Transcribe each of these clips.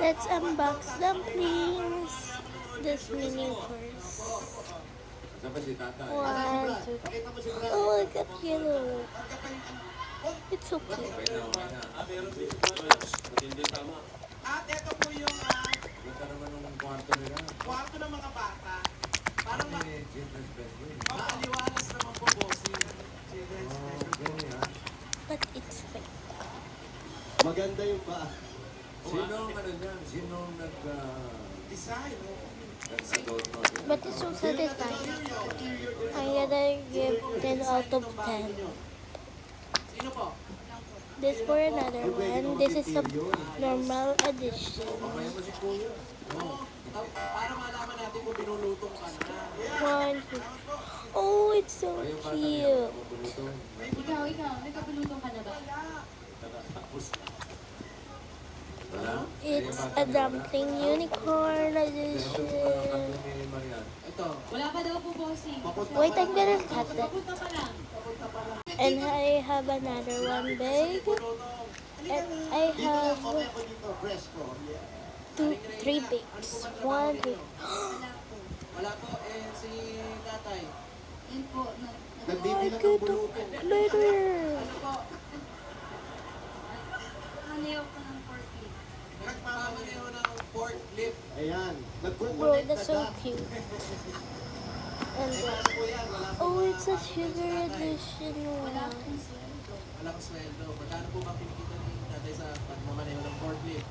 Let's unbox dumplings. This mini first. One, two. Oh, I got yellow. It's so cute. At ito po yung kwarto ng mga bata. Parang maaliwalas naman po, bossing. But it's fake. Maganda yung ba? Sino Design, But it's so satisfying. I gotta give 10 out of 10. Sino po? This for another one. This is a normal edition. Para malaman natin kung binulutong ka na. One, two. Oh, it's so cute. Ikaw, nagkapulutong ka na ba? It's a dumpling unicorn edition. Ito. Wala pa daw po, bossing. Wait, I'm gonna cut it. Papunta pa lang. And I have another one big. And I have three bigs. One, two. Wala po, si tatay. Yan po. I get a glitter. Ano po? Nanayaw ko ng 40. Nagpapamaneho ng forklift. Ayan. Bro, that's so cute. And this. Oh, it's a sugar edition Wala one. akong sweldo. Walang sweldo. Magkano po ba kinikita ni tatay sa pagmamaneho ng forklift?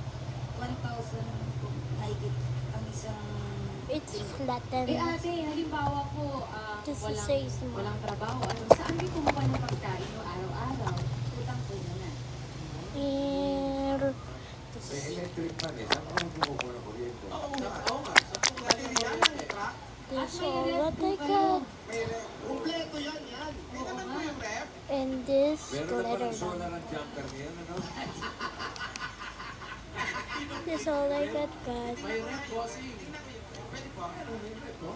1,000 po. Higit ang isang... It's flattened. ate, halimbawa po, This is walang, says mo. walang trabaho. Saan kayo kumuha ng pagkain no, araw-araw? Utang po muna. And electric fan eh. Saan ako kumukuha ng kuryente? Oo nga. Sa kung naliliyan ng truck, this all what I got. Kompleto yan. hindi naman po yung rep. And this Meron na glitter parang solar one. ang jumper niya, ano? This all I got, God. May rep, bossing. Pwede po.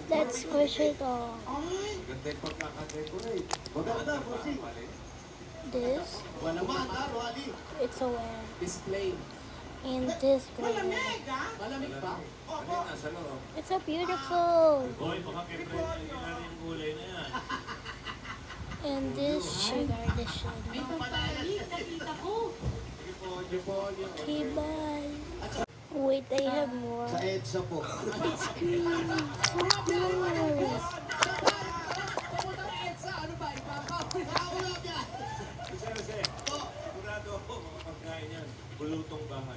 Let's squish it all. Ganda yung pagkakadecorate. Maganda, bossing. This, Wala mata, Wally. it's a wear. Display. And this glitter. Malamig ba? Ano yung nasa loob? It's so beautiful. And this sugar edition. May pagkain, nakita ko. Okay, bye. Wait, I have more. Sa EDSA po. It's green. So cool. Pumunta ka EDSA, ano ba? Sigurado ako, mga pagkain yan. Bulutong bahay.